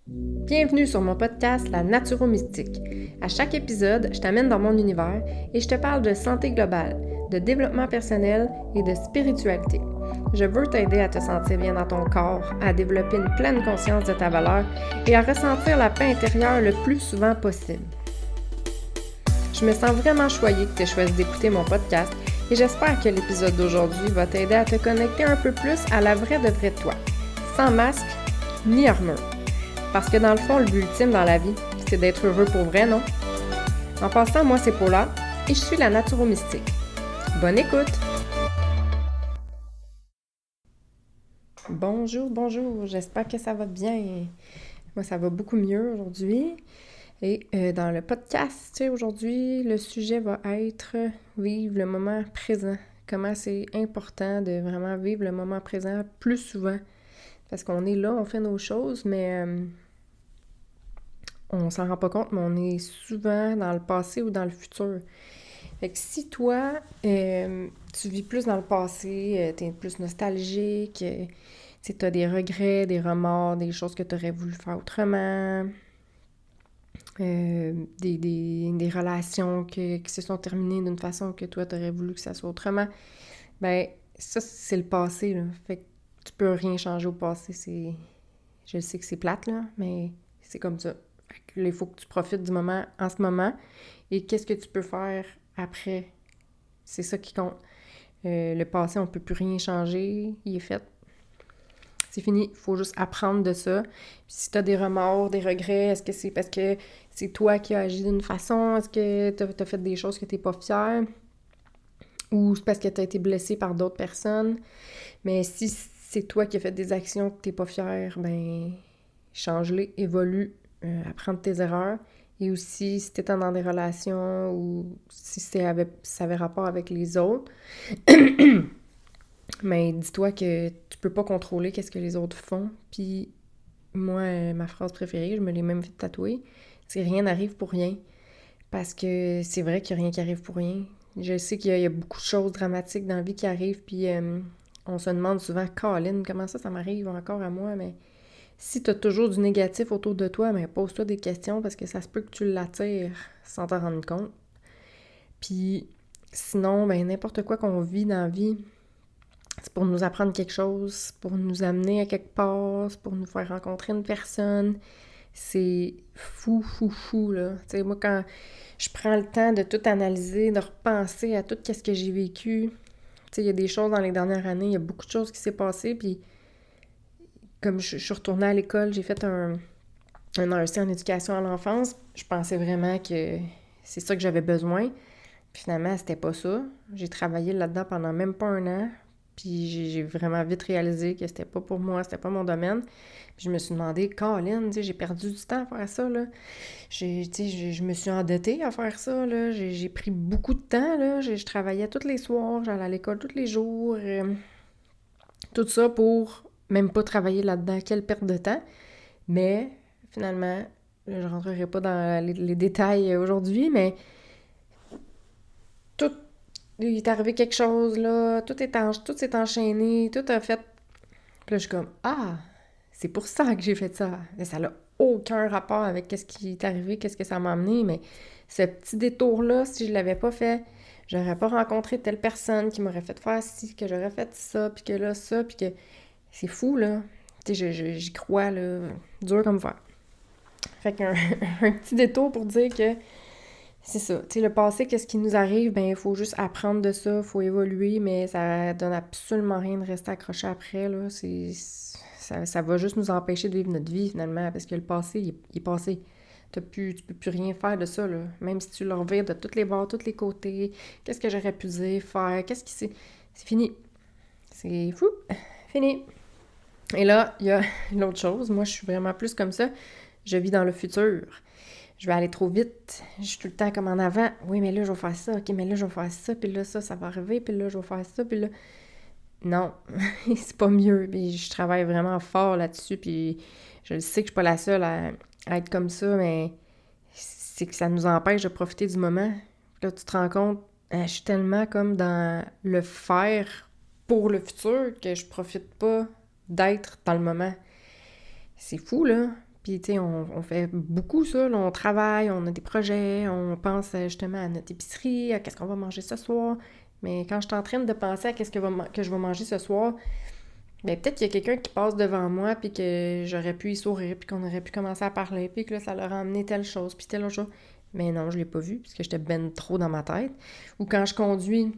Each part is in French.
Bienvenue sur mon podcast La Naturo-Mystique. À chaque épisode, je t'amène dans mon univers et je te parle de santé globale, de développement personnel et de spiritualité. Je veux t'aider à te sentir bien dans ton corps, à développer une pleine conscience de ta valeur et à ressentir la paix intérieure le plus souvent possible. Je me sens vraiment choyée que tu aies choisi d'écouter mon podcast et j'espère que l'épisode d'aujourd'hui va t'aider à te connecter un peu plus à la vraie de vraie toi, sans masque ni armure. Parce que dans le fond, le but ultime dans la vie, c'est d'être heureux pour vrai, non? En passant, moi, c'est Paula et je suis la Naturo-Mystique. Bonne écoute! Bonjour, j'espère que ça va bien. Moi, ça va beaucoup mieux aujourd'hui. Et dans le podcast, aujourd'hui, le sujet va être vivre le moment présent. Comment c'est important de vraiment vivre le moment présent plus souvent. Parce qu'on est là, on fait nos choses, mais on s'en rend pas compte, mais on est souvent dans le passé ou dans le futur. Fait que si toi, tu vis plus dans le passé, t'es plus nostalgique, t'as des regrets, des remords, des choses que t'aurais voulu faire autrement, des relations qui se sont terminées d'une façon que toi, t'aurais voulu que ça soit autrement, ben ça, c'est le passé, là. Fait que tu peux rien changer au passé, Je sais que c'est plate, là, mais c'est comme ça. Fait que là, il faut que tu profites du moment en ce moment. Et qu'est-ce que tu peux faire après? C'est ça qui compte. Le passé, on peut plus rien changer. Il est fait. C'est fini. Il faut juste apprendre de ça. Puis si tu as des remords, des regrets, est-ce que c'est parce que c'est toi qui as agi d'une façon? Est-ce que tu as fait des choses que tu n'es pas fier? Ou c'est parce que tu as été blessé par d'autres personnes? Mais si c'est toi qui as fait des actions que tu n'es pas fier, ben change-les, évolue, apprends de tes erreurs. Et aussi, si tu étais dans des relations ou si ça avait rapport avec les autres, mais dis-toi que tu peux pas contrôler qu'est-ce que les autres font. Puis moi, ma phrase préférée, je me l'ai même fait tatouer, c'est rien n'arrive pour rien. Parce que c'est vrai qu'il n'y a rien qui arrive pour rien. Je sais qu'il y a beaucoup de choses dramatiques dans la vie qui arrivent, puis on se demande souvent, Colin, comment ça m'arrive encore à moi? Mais si tu as toujours du négatif autour de toi, ben pose-toi des questions parce que ça se peut que tu l'attires sans t'en rendre compte. Puis sinon, ben n'importe quoi qu'on vit dans la vie, c'est pour nous apprendre quelque chose, c'est pour nous amener à quelque part, c'est pour nous faire rencontrer une personne. C'est fou, là. Tu sais, moi, quand je prends le temps de tout analyser, de repenser à tout ce que j'ai vécu, tu sais, il y a des choses dans les dernières années, il y a beaucoup de choses qui s'est passé, puis comme je suis retournée à l'école, j'ai fait un AEC en éducation à l'enfance, je pensais vraiment que c'est ça que j'avais besoin. Puis finalement, c'était pas ça. J'ai travaillé là-dedans pendant même pas un an. Puis j'ai vraiment vite réalisé que c'était pas pour moi, c'était pas mon domaine. Puis je me suis demandé, Colin, tu sais, j'ai perdu du temps à faire ça, là. Je me suis endettée à faire ça, là. J'ai pris beaucoup de temps, là. Je travaillais tous les soirs, j'allais à l'école tous les jours. Tout ça pour même pas travailler là-dedans. Quelle perte de temps. Mais finalement, je ne rentrerai pas dans les détails aujourd'hui, mais tout, il est arrivé quelque chose, là, tout s'est enchaîné, tout a fait. Puis là, je suis comme, ah, c'est pour ça que j'ai fait ça. Mais ça n'a aucun rapport avec qu'est-ce qui est arrivé, qu'est-ce que ça m'a amené, mais ce petit détour-là, si je l'avais pas fait, j'aurais pas rencontré telle personne qui m'aurait fait faire ci, que j'aurais fait ça, puis que là, ça, puis que c'est fou, là. Tu sais, j'y crois, là, dur comme fer. Fait qu'un un petit détour pour dire que c'est ça. Tu sais, le passé, qu'est-ce qui nous arrive? Ben, il faut juste apprendre de ça, il faut évoluer, mais ça donne absolument rien de rester accroché après, là. Ça va juste nous empêcher de vivre notre vie, finalement, parce que le passé, il est passé. Tu peux plus rien faire de ça, là. Même si tu le revires de tous les bords, tous les côtés, qu'est-ce que j'aurais pu dire, faire, c'est fini. C'est fou, fini. Et là, il y a l'autre chose. Moi, je suis vraiment plus comme ça. Je vis dans le futur. Je vais aller trop vite. Je suis tout le temps comme en avant. Oui, mais là, je vais faire ça. OK, mais là, je vais faire ça. Puis là, ça va arriver. Puis là, je vais faire ça. Puis là... Non, c'est pas mieux. Puis je travaille vraiment fort là-dessus. Puis je sais que je suis pas la seule à être comme ça, mais c'est que ça nous empêche de profiter du moment. Puis là, tu te rends compte, je suis tellement comme dans le faire pour le futur que je profite pas d'être dans le moment. C'est fou, là. Puis, tu sais, on fait beaucoup ça, là, on travaille, on a des projets, on pense justement à notre épicerie, à qu'est-ce qu'on va manger ce soir. Mais quand je suis en train de penser à qu'est-ce que je vais manger ce soir, ben peut-être qu'il y a quelqu'un qui passe devant moi, puis que j'aurais pu y sourire, puis qu'on aurait pu commencer à parler, puis que là, ça leur a amené telle chose, puis telle autre chose. Mais non, je l'ai pas vu, parce que j'étais ben trop dans ma tête. Ou quand je conduis,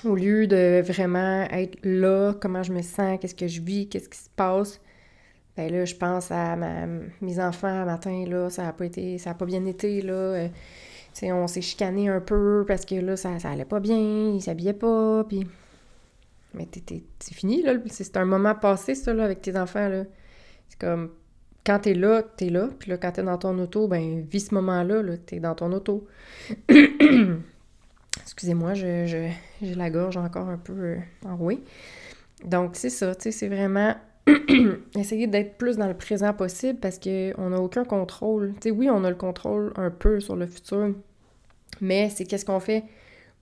au lieu de vraiment être là, comment je me sens, qu'est-ce que je vis, qu'est-ce qui se passe, ben là, je pense à mes enfants, un matin, là, ça a pas bien été, là. Tu sais, on s'est chicané un peu parce que là, ça allait pas bien, ils s'habillaient pas, puis... Mais c'est fini, là. C'est un moment passé, ça, là, avec tes enfants, là. C'est comme, quand t'es là, puis là, quand t'es dans ton auto, ben, vis ce moment-là, là, t'es dans ton auto. Excusez-moi, j'ai la gorge encore un peu enrouée. Donc, c'est ça, tu sais, c'est vraiment essayer d'être plus dans le présent possible parce qu'on n'a aucun contrôle. Tu sais, oui, on a le contrôle un peu sur le futur, mais c'est qu'est-ce qu'on fait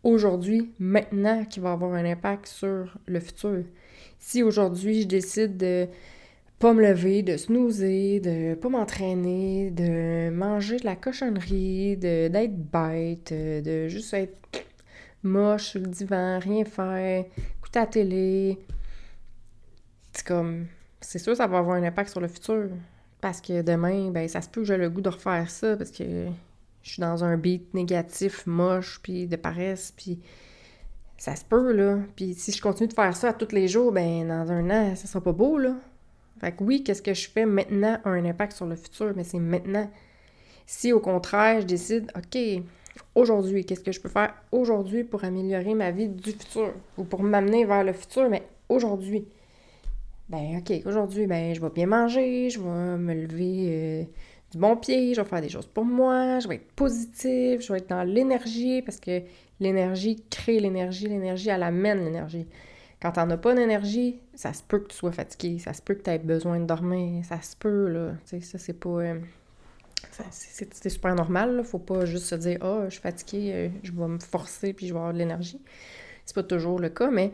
aujourd'hui, maintenant, qui va avoir un impact sur le futur. Si aujourd'hui, je décide de pas me lever, de snoozer, de pas m'entraîner, de manger de la cochonnerie, d'être bête, de juste être moche sur le divan, rien faire, écouter la télé, c'est comme... C'est sûr ça va avoir un impact sur le futur. Parce que demain, ben ça se peut que j'ai le goût de refaire ça parce que je suis dans un beat négatif, moche, puis de paresse, puis ça se peut, là. Puis si je continue de faire ça à tous les jours, ben dans un an, ça sera pas beau, là. Fait que oui, qu'est-ce que je fais maintenant a un impact sur le futur, mais c'est maintenant. Si au contraire, je décide, OK, aujourd'hui, qu'est-ce que je peux faire aujourd'hui pour améliorer ma vie du futur ou pour m'amener vers le futur, mais aujourd'hui. Ben, OK, aujourd'hui, ben, je vais bien manger, je vais me lever du bon pied, je vais faire des choses pour moi, je vais être positive, je vais être dans l'énergie, parce que l'énergie crée l'énergie, elle amène l'énergie. Quand t'en as pas d'énergie, ça se peut que tu sois fatigué, ça se peut que tu aies besoin de dormir, ça se peut, là. Tu sais, ça, c'est pas... c'est super normal, là. Faut pas juste se dire « Ah, je suis fatiguée, je vais me forcer puis je vais avoir de l'énergie. » C'est pas toujours le cas, mais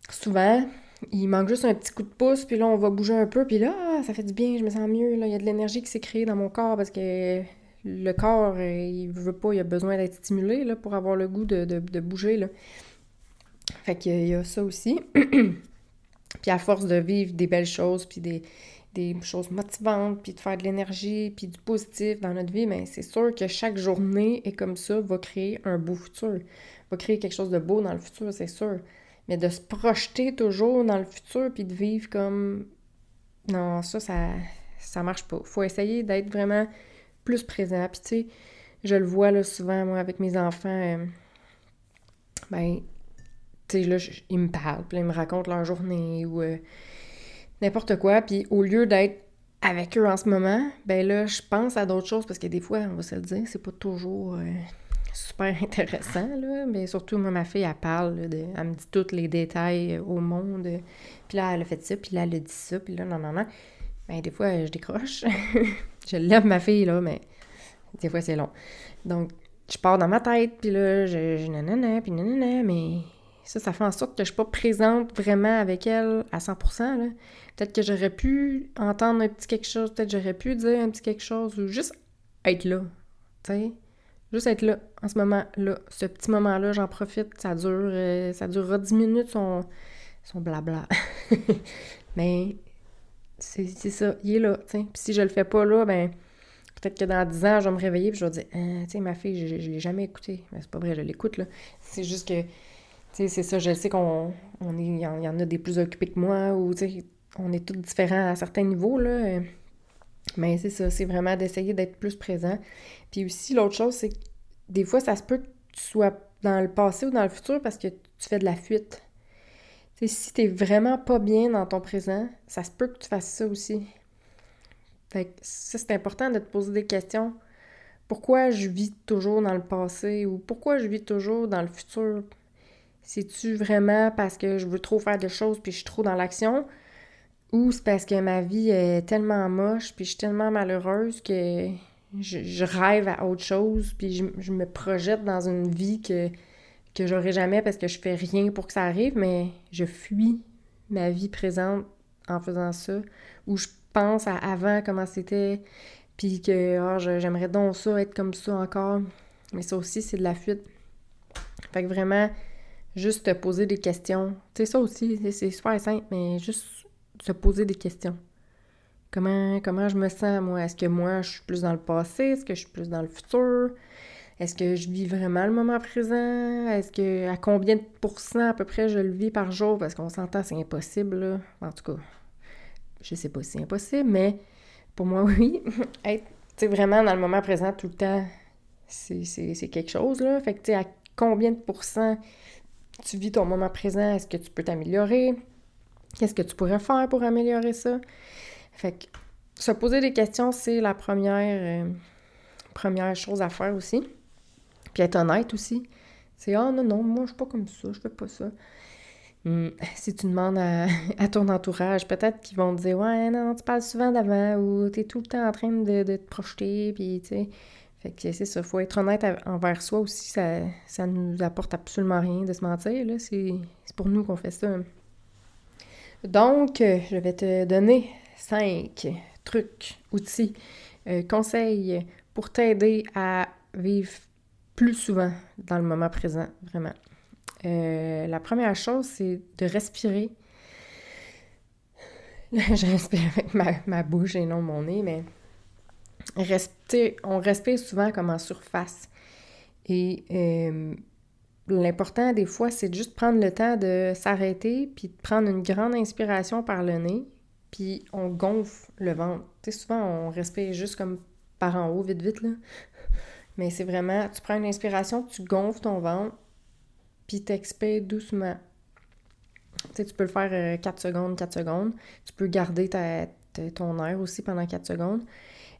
souvent, il manque juste un petit coup de pouce, puis là, on va bouger un peu, puis là, ça fait du bien, je me sens mieux, là, il y a de l'énergie qui s'est créée dans mon corps, parce que le corps, il veut pas, il a besoin d'être stimulé, là, pour avoir le goût de bouger, là. Fait qu'il y a ça aussi. Puis à force de vivre des belles choses, puis des choses motivantes, puis de faire de l'énergie, puis du positif dans notre vie, mais c'est sûr que chaque journée est comme ça, va créer un beau futur, va créer quelque chose de beau dans le futur, c'est sûr. Mais de se projeter toujours dans le futur, puis de vivre comme... Non, ça marche pas. Faut essayer d'être vraiment plus présent. Puis tu sais, je le vois là souvent, moi, avec mes enfants, ben, tu sais, là, ils me parlent, puis là, ils me racontent leur journée, ou n'importe quoi, puis au lieu d'être avec eux en ce moment, ben là, je pense à d'autres choses, parce que des fois, on va se le dire, c'est pas toujours super intéressant, là, mais surtout, moi, ma fille, elle parle, là, elle me dit tous les détails au monde, puis là, elle a fait ça, puis là, elle a dit ça, puis là, non, non, non. Ben, des fois, je décroche. Je lève ma fille, là, mais des fois, c'est long. Donc, je pars dans ma tête, puis là, je nanana, puis nanana, mais ça fait en sorte que je suis pas présente vraiment avec elle à 100%, là. Peut-être que j'aurais pu entendre un petit quelque chose, peut-être que j'aurais pu dire un petit quelque chose, ou juste être là, tu sais. Juste être là, en ce moment-là. Ce petit moment-là, j'en profite, ça durera 10 minutes, son blabla. Mais c'est ça, il est là, tu sais. Puis si je le fais pas là, ben peut-être que dans 10 ans, je vais me réveiller puis je vais dire tu sais, ma fille, je l'ai jamais écoutée. Mais c'est pas vrai, je l'écoute, là. C'est juste que, tu sais, c'est ça, je sais il y en a des plus occupés que moi, ou, tu sais, on est tous différents à certains niveaux, là. Mais c'est ça, c'est vraiment d'essayer d'être plus présent. Puis aussi, l'autre chose, c'est que des fois, ça se peut que tu sois dans le passé ou dans le futur parce que tu fais de la fuite. Tu sais, si t'es vraiment pas bien dans ton présent, ça se peut que tu fasses ça aussi. Fait que ça, c'est important de te poser des questions. Pourquoi je vis toujours dans le passé ou pourquoi je vis toujours dans le futur? C'est-tu vraiment parce que je veux trop faire de choses puis je suis trop dans l'action? Ou c'est parce que ma vie est tellement moche puis je suis tellement malheureuse que je rêve à autre chose puis je me projette dans une vie que j'aurai jamais parce que je fais rien pour que ça arrive, mais je fuis ma vie présente en faisant ça. Ou je penses à avant, comment c'était, puis que j'aimerais donc ça, être comme ça encore. Mais ça aussi, c'est de la fuite. Fait que vraiment, juste te poser des questions. Tu sais, ça aussi, c'est super simple, mais juste se poser des questions. Comment je me sens, moi? Est-ce que moi, je suis plus dans le passé? Est-ce que je suis plus dans le futur? Est-ce que je vis vraiment le moment présent? Est-ce que à combien de pourcents à peu près je le vis par jour? Parce qu'on s'entend, c'est impossible, là. En tout cas, je sais pas si c'est impossible, mais pour moi, oui. Être, tu sais, vraiment dans le moment présent tout le temps, c'est quelque chose, là. Fait que, tu sais, à combien de pourcents tu vis ton moment présent? Est-ce que tu peux t'améliorer? Qu'est-ce que tu pourrais faire pour améliorer ça? Fait que se poser des questions, c'est la première chose à faire aussi. Puis être honnête aussi. C'est « Ah non, non, moi je suis pas comme ça, je fais pas ça. » Si tu demandes à ton entourage, peut-être qu'ils vont te dire « Ouais, non, tu parles souvent d'avant » ou « T'es tout le temps en train de te projeter », puis tu sais. Fait que c'est ça, faut être honnête envers soi aussi, ça nous apporte absolument rien de se mentir, là. C'est pour nous qu'on fait ça. Donc, je vais te donner 5 trucs, outils, conseils pour t'aider à vivre plus souvent dans le moment présent, vraiment. La première chose, c'est de respirer. Je respire avec ma bouche et non mon nez, mais on respire souvent comme en surface. Et l'important, des fois, c'est de juste prendre le temps de s'arrêter puis de prendre une grande inspiration par le nez, puis on gonfle le ventre. Tu sais, souvent, on respire juste comme par en haut, vite, vite, là. Mais c'est vraiment, tu prends une inspiration, tu gonfles ton ventre, puis t'expires doucement. Tu sais, tu peux le faire 4 secondes, 4 secondes. Tu peux garder ton air aussi pendant 4 secondes.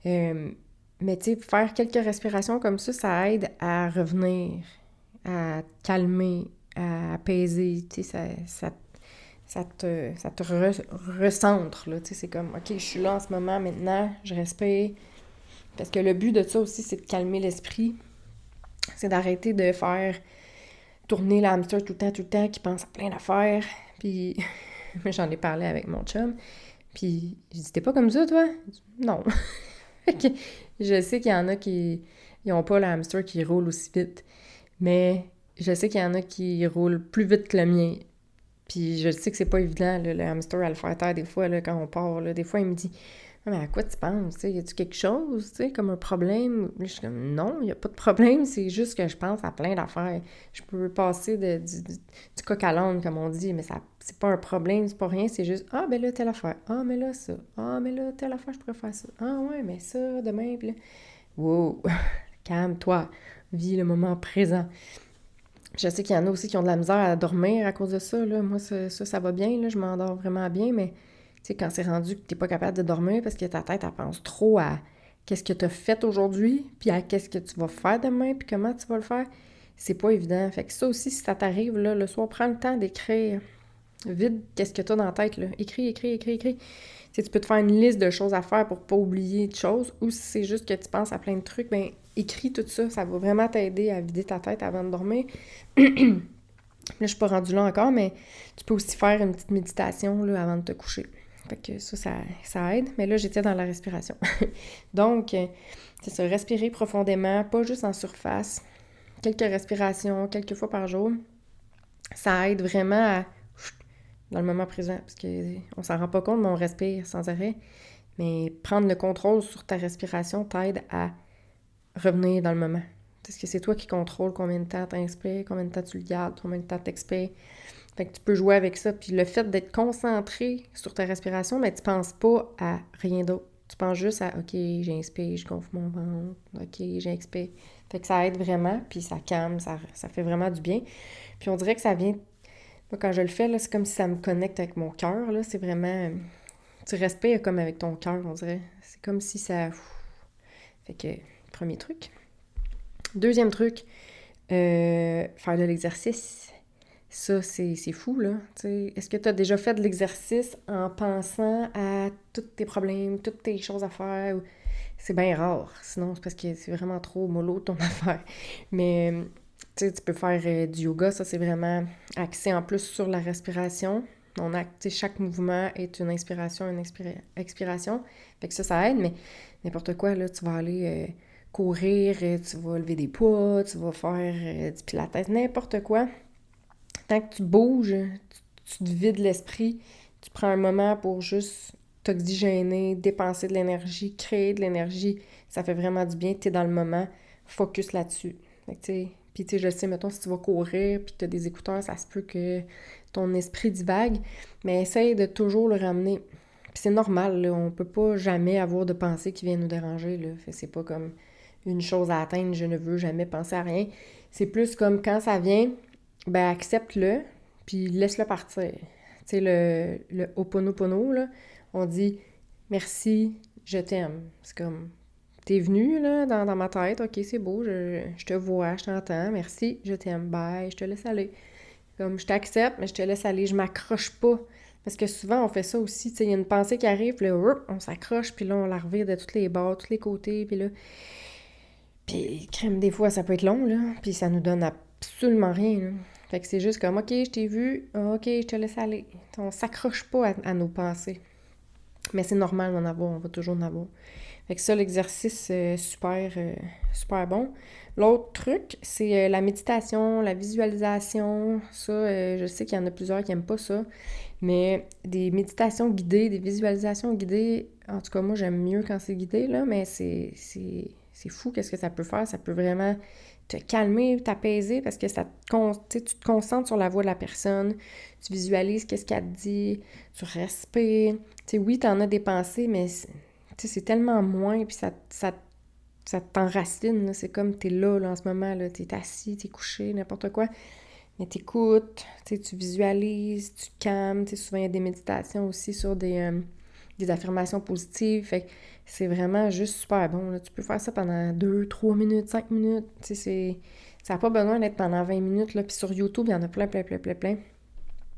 Mais tu sais, faire quelques respirations comme ça aide à revenir, à calmer, à apaiser. Tu sais, ça te recentre, là. Tu sais, c'est comme, OK, je suis là en ce moment, maintenant, je respire. Parce que le but de ça aussi, c'est de calmer l'esprit. C'est d'arrêter de faire tourner le hamster tout le temps, qui pense à plein d'affaires. Puis, j'en ai parlé avec mon chum. Puis, je dis, t'es pas comme ça, toi? Non. Je sais qu'il y en a qui n'ont pas le hamster qui roule aussi vite. Mais je sais qu'il y en a qui roulent plus vite que le mien. Puis, je sais que c'est pas évident, là, le hamster, à le faire taire des fois, là, quand on part. Là. Des fois, il me dit, ah, mais à quoi tu penses? T'sais, y a-tu quelque chose, comme un problème? Je suis comme, non, il n'y a pas de problème, c'est juste que je pense à plein d'affaires. Je peux passer du coq à l'âne, comme on dit, mais ça, c'est pas un problème, c'est pas rien, c'est juste, ah, ben là, telle affaire. Ah, mais là, ça. Ah, mais là, telle affaire, je pourrais faire ça. Ah, ouais, mais ça, demain, puis là. Wow! Calme-toi. Vis le moment présent. Je sais qu'il y en a aussi qui ont de la misère à dormir à cause de ça, là. Moi, ça va bien, là, je m'endors vraiment bien, mais tu sais, quand c'est rendu que t'es pas capable de dormir parce que ta tête, elle pense trop à qu'est-ce que t'as fait aujourd'hui, puis à qu'est-ce que tu vas faire demain, puis comment tu vas le faire, c'est pas évident. Fait que ça aussi, si ça t'arrive, là, le soir, prends le temps d'écrire vite qu'est-ce que t'as dans la tête, là. Écris. Tu sais, tu peux te faire une liste de choses à faire pour pas oublier de choses, ou si c'est juste que tu penses à plein de trucs, ben écris tout ça, ça va vraiment t'aider à vider ta tête avant de dormir. Là, je suis pas rendue là encore, mais tu peux aussi faire une petite méditation là, avant de te coucher. Fait que ça aide. Mais là, j'étais dans la respiration. Donc, c'est ça, respirer profondément, pas juste en surface. Quelques respirations, quelques fois par jour. Ça aide vraiment à... dans le moment présent, parce qu'on s'en rend pas compte, mais on respire sans arrêt. Mais prendre le contrôle sur ta respiration t'aide à revenir dans le moment. Parce que c'est toi qui contrôles combien de temps t'inspires, combien de temps tu le gardes, combien de temps t'expires. Fait que tu peux jouer avec ça. Puis le fait d'être concentré sur ta respiration, mais tu penses pas à rien d'autre. Tu penses juste à « OK, j'inspire, je gonfle mon ventre. OK, j'expire. » Fait que ça aide vraiment, puis ça calme, ça fait vraiment du bien. Puis on dirait que ça vient... Moi, quand je le fais, là, c'est comme si ça me connecte avec mon cœur. Là. C'est vraiment... Tu respires comme avec ton cœur, on dirait. C'est comme si ça... Fait que, premier truc. Deuxième truc, faire de l'exercice. Ça, c'est fou, là. T'sais, est-ce que tu as déjà fait de l'exercice en pensant à tous tes problèmes, toutes tes choses à faire? C'est bien rare. Sinon, c'est parce que c'est vraiment trop mollo ton affaire. Mais, tu sais, tu peux faire du yoga. Ça, c'est vraiment axé en plus sur la respiration. Chaque mouvement est une inspiration, une expiration. Fait que ça aide, mais n'importe quoi, là, tu vas aller courir, tu vas lever des poids, tu vas faire du pilates, n'importe quoi. Tant que tu bouges, tu te vides l'esprit, tu prends un moment pour juste t'oxygéner, dépenser de l'énergie, créer de l'énergie, ça fait vraiment du bien, t'es dans le moment, focus là-dessus. Fait que, tu sais, puis tu sais, je sais, mettons, si tu vas courir puis que tu as des écouteurs, ça se peut que ton esprit divague, mais essaye de toujours le ramener. Puis c'est normal, là, on peut pas jamais avoir de pensée qui vient nous déranger, là. Fait que c'est pas comme une chose à atteindre, je ne veux jamais penser à rien. C'est plus comme quand ça vient, ben accepte-le, puis laisse-le partir. Tu sais, le Ho'oponopono, là, on dit « Merci, je t'aime ». C'est comme t'es venu, là, dans ma tête, ok, c'est beau, je te vois, je t'entends, merci, je t'aime, bye, je te laisse aller. Comme, je t'accepte, mais je te laisse aller, je m'accroche pas. Parce que souvent, on fait ça aussi, tu sais, il y a une pensée qui arrive, puis là, on s'accroche, puis là, on la revire de tous les bords, tous les côtés, puis là... Puis, crème, des fois, ça peut être long, là, puis ça nous donne absolument rien, là. Fait que c'est juste comme, ok, je t'ai vu, ok, je te laisse aller. On s'accroche pas à nos pensées. Mais c'est normal d'en avoir, on va toujours en avoir. Fait que ça, l'exercice, super bon. L'autre truc, c'est la méditation, la visualisation. Ça, je sais qu'il y en a plusieurs qui n'aiment pas ça. Mais des méditations guidées, des visualisations guidées, en tout cas, moi, j'aime mieux quand c'est guidé, là, mais c'est fou qu'est-ce que ça peut faire. Ça peut vraiment te calmer, t'apaiser, parce que tu te concentres sur la voix de la personne, tu visualises qu'est-ce qu'elle te dit, tu respires. Tu sais, oui, t'en as des pensées, mais c'est tellement moins, puis ça t'enracine, là. C'est comme t'es là, en ce moment, là, t'es assis, t'es couché, n'importe quoi, mais t'écoutes, tu visualises, tu calmes, souvent il y a des méditations aussi sur des affirmations positives, fait que c'est vraiment juste super bon, là. Tu peux faire ça pendant 2, 3 minutes, 5 minutes, ça n'a pas besoin d'être pendant 20 minutes, là, puis sur YouTube, il y en a plein.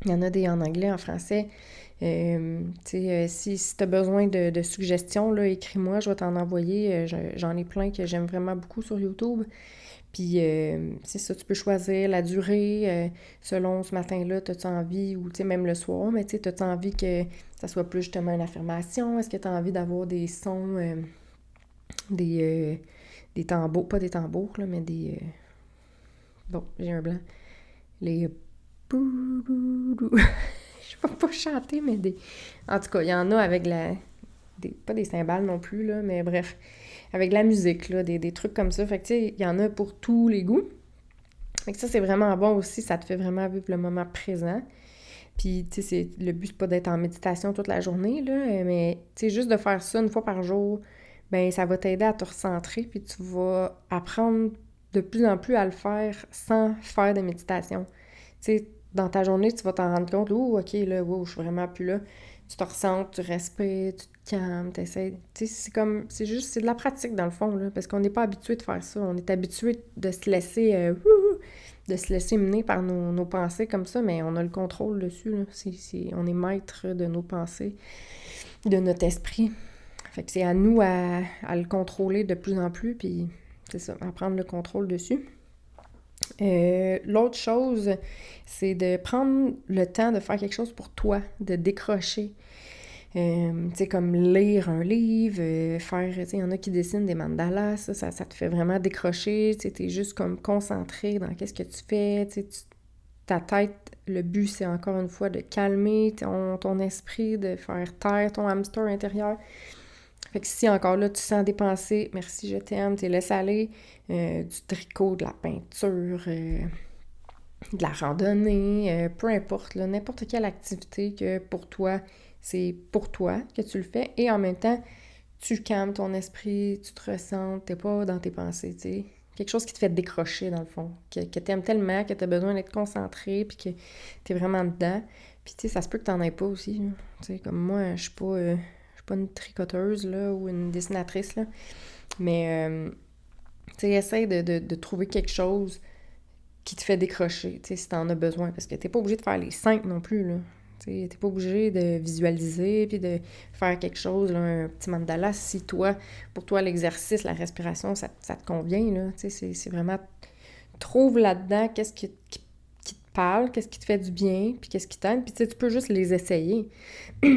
Il y en a des en anglais, en français. Si tu as besoin de suggestions, là, écris-moi, je vais t'en envoyer. J'en ai plein que j'aime vraiment beaucoup sur YouTube. Puis, c'est ça, tu peux choisir la durée selon ce matin-là, t'as-tu envie, ou même le soir, mais t'as-tu envie que ça soit plus justement une affirmation? Est-ce que tu as envie d'avoir des sons, des tambours, pas des tambours, là, mais des... bon, j'ai un blanc. Les... Je peux pas chanter, mais des... En tout cas, il y en a avec pas des cymbales non plus, là, mais bref, avec la musique, là, des trucs comme ça. Fait que, tu sais, il y en a pour tous les goûts. Fait que ça, c'est vraiment bon aussi, ça te fait vraiment vivre le moment présent. Puis, tu sais, le but, c'est pas d'être en méditation toute la journée, là, mais, tu sais, juste de faire ça une fois par jour, ben ça va t'aider à te recentrer, puis tu vas apprendre de plus en plus à le faire sans faire de méditation. Tu sais, dans ta journée, tu vas t'en rendre compte, oh, ok, là, wow, je suis vraiment plus là. Tu te ressens, tu respires, tu te calmes, tu essaies. Tu sais, c'est de la pratique dans le fond, là, parce qu'on n'est pas habitué de faire ça. On est habitué de se laisser mener par nos pensées comme ça, mais on a le contrôle dessus, là. On est maître de nos pensées, de notre esprit. Fait que c'est à nous à le contrôler de plus en plus, puis c'est ça, à prendre le contrôle dessus. L'autre chose, c'est de prendre le temps de faire quelque chose pour toi, de décrocher. Tu sais, comme lire un livre, faire, tu sais, il y en a qui dessinent des mandalas, ça te fait vraiment décrocher, tu sais, t'es juste comme concentré dans qu'est-ce que tu fais, tu sais, ta tête, le but, c'est encore une fois de calmer ton esprit, de faire taire ton hamster intérieur. Fait que si encore là, tu sens des pensées, merci, je t'aime, tu les laisses aller, du tricot, de la peinture, de la randonnée, peu importe, là, n'importe quelle activité que pour toi, c'est pour toi que tu le fais, et en même temps, tu calmes ton esprit, tu te ressens, t'es pas dans tes pensées, tu sais. Quelque chose qui te fait décrocher, dans le fond, que t'aimes tellement, que t'as besoin d'être concentré, puis que t'es vraiment dedans. Puis, tu sais, ça se peut que t'en aies pas aussi, là. Tu sais, comme moi, je suis pas une tricoteuse, là, ou une dessinatrice, là. Mais, tu sais, essaye de trouver quelque chose qui te fait décrocher, tu sais, si t'en as besoin. Parce que t'es pas obligé de faire les 5 non plus, là. Tu sais, t'es pas obligé de visualiser puis de faire quelque chose, là, un petit mandala. Si pour toi, l'exercice, la respiration, ça te convient, là. Tu sais, c'est vraiment... Trouve là-dedans qu'est-ce qui te parle, qu'est-ce qui te fait du bien, puis qu'est-ce qui t'aide, puis tu sais, tu peux juste les essayer.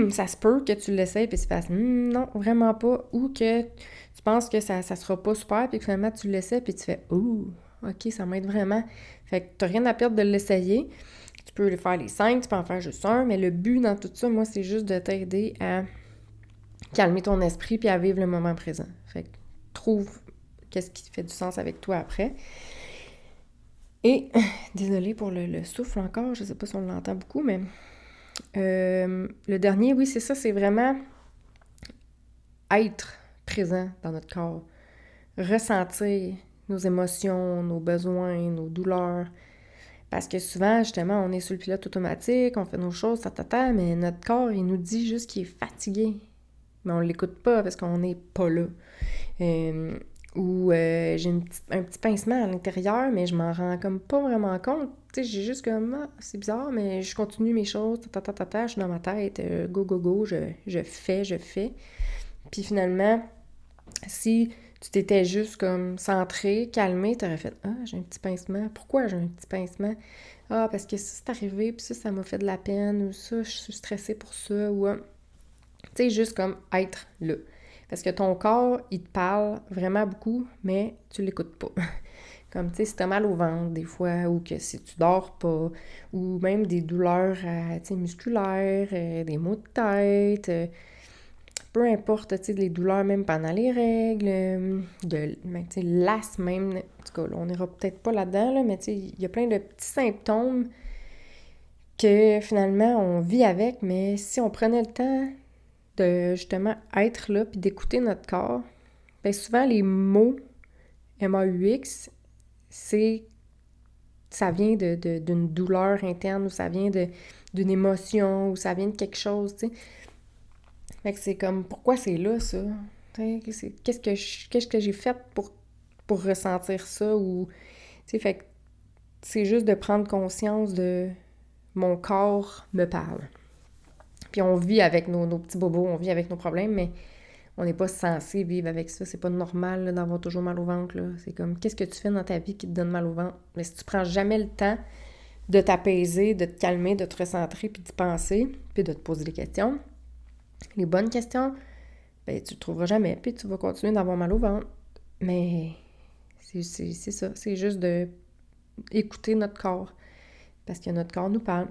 Ça se peut que tu l'essayes, puis tu fasses non, vraiment pas », ou que tu penses que ça sera pas super, puis que finalement tu l'essaies, puis tu fais « Ouh, ok, ça m'aide vraiment ». Fait que t'as rien à perdre de l'essayer. Tu peux faire les 5, tu peux en faire juste un, mais le but dans tout ça, moi, c'est juste de t'aider à calmer ton esprit puis à vivre le moment présent. Fait que trouve qu'est-ce qui fait du sens avec toi après. Et, désolée pour le souffle encore, je sais pas si on l'entend beaucoup, mais le dernier, oui, c'est ça, c'est vraiment être présent dans notre corps, ressentir nos émotions, nos besoins, nos douleurs. Parce que souvent, justement, on est sur le pilote automatique, on fait nos choses, mais notre corps, il nous dit juste qu'il est fatigué. Mais on l'écoute pas parce qu'on n'est pas là. J'ai un petit pincement à l'intérieur, mais je m'en rends comme pas vraiment compte. Tu sais, j'ai juste comme, c'est bizarre, mais je continue mes choses, je suis dans ma tête, go, je fais. Puis finalement, si tu t'étais juste comme centré, calmé, t'aurais fait « Ah, j'ai un petit pincement. Pourquoi j'ai un petit pincement? Ah, parce que ça, c'est arrivé, puis ça m'a fait de la peine, ou ça, je suis stressée pour ça, ou... Tu sais, juste comme être là. Parce que ton corps, il te parle vraiment beaucoup, mais tu l'écoutes pas. Comme, tu sais, si t'as mal au ventre, des fois, ou que si tu dors pas, ou même des douleurs, tu sais, musculaires, des maux de tête, peu importe, tu sais, les douleurs même pendant les règles, tu sais, l'asthme même, en tout cas, là, on n'ira peut-être pas là-dedans, là, mais tu sais, il y a plein de petits symptômes que finalement, on vit avec, mais si on prenait le temps de justement être là puis d'écouter notre corps, bien souvent les mots MAUX, ça vient d'une douleur interne ou ça vient d'une émotion ou ça vient de quelque chose, tu sais. Fait que c'est comme, pourquoi c'est là, ça? Qu'est-ce que j'ai fait pour ressentir ça? Ou, tu sais, fait que c'est juste de prendre conscience de mon corps me parle. Puis on vit avec nos petits bobos, on vit avec nos problèmes, mais on n'est pas censé vivre avec ça. C'est pas normal là, d'avoir toujours mal au ventre. Là. C'est comme, qu'est-ce que tu fais dans ta vie qui te donne mal au ventre? Mais si tu prends jamais le temps de t'apaiser, de te calmer, de te recentrer, puis d'y penser, puis de te poser des questions, les bonnes questions, ben tu le trouveras jamais, puis tu vas continuer d'avoir mal au ventre. Mais c'est ça, c'est juste de écouter notre corps, parce que notre corps nous parle.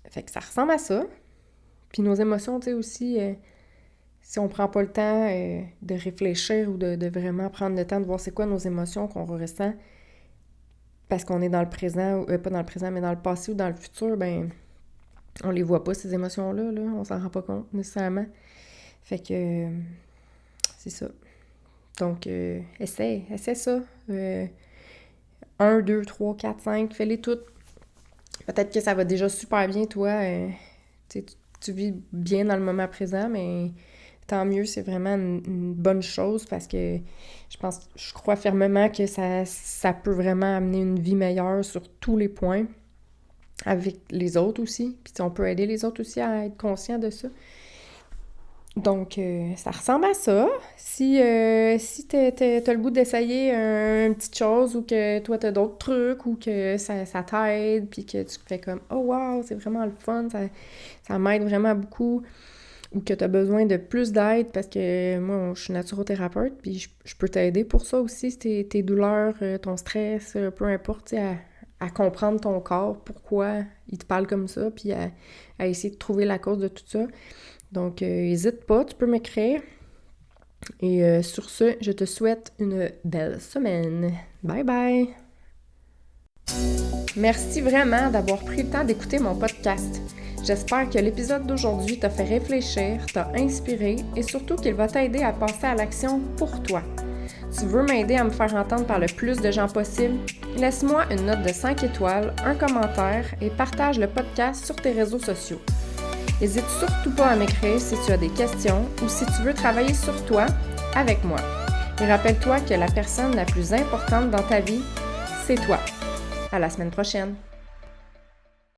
Fait que ça ressemble à ça. Puis nos émotions, tu sais, aussi, si on prend pas le temps de réfléchir ou de vraiment prendre le temps de voir c'est quoi nos émotions qu'on ressent parce qu'on est dans le présent, pas dans le présent, mais dans le passé ou dans le futur, ben on les voit pas, ces émotions-là, là, on s'en rend pas compte nécessairement. Fait que c'est ça. Donc, essaie ça. 1, 2, 3, 4, 5, fais-les toutes. Peut-être que ça va déjà super bien, toi. Tu vis bien dans le moment présent, mais tant mieux, c'est vraiment une bonne chose parce que je crois fermement que ça peut vraiment amener une vie meilleure sur tous les points avec les autres aussi. Puis on peut aider les autres aussi à être conscients de ça. Donc, ça ressemble à ça. Si t'as le goût d'essayer une petite chose ou que toi, t'as d'autres trucs ou que ça t'aide puis que tu fais comme « Oh wow, c'est vraiment le fun, ça m'aide vraiment beaucoup » ou que t'as besoin de plus d'aide parce que moi, je suis naturothérapeute puis je peux t'aider pour ça aussi, si tes douleurs, ton stress, peu importe, à comprendre ton corps, pourquoi il te parle comme ça puis à essayer de trouver la cause de tout ça. Donc, n'hésite pas, tu peux m'écrire. Et sur ce, je te souhaite une belle semaine. Bye bye! Merci vraiment d'avoir pris le temps d'écouter mon podcast. J'espère que l'épisode d'aujourd'hui t'a fait réfléchir, t'a inspiré et surtout qu'il va t'aider à passer à l'action pour toi. Tu veux m'aider à me faire entendre par le plus de gens possible? Laisse-moi une note de 5 étoiles, un commentaire et partage le podcast sur tes réseaux sociaux. N'hésite surtout pas à m'écrire si tu as des questions ou si tu veux travailler sur toi avec moi. Et rappelle-toi que la personne la plus importante dans ta vie, c'est toi. À la semaine prochaine!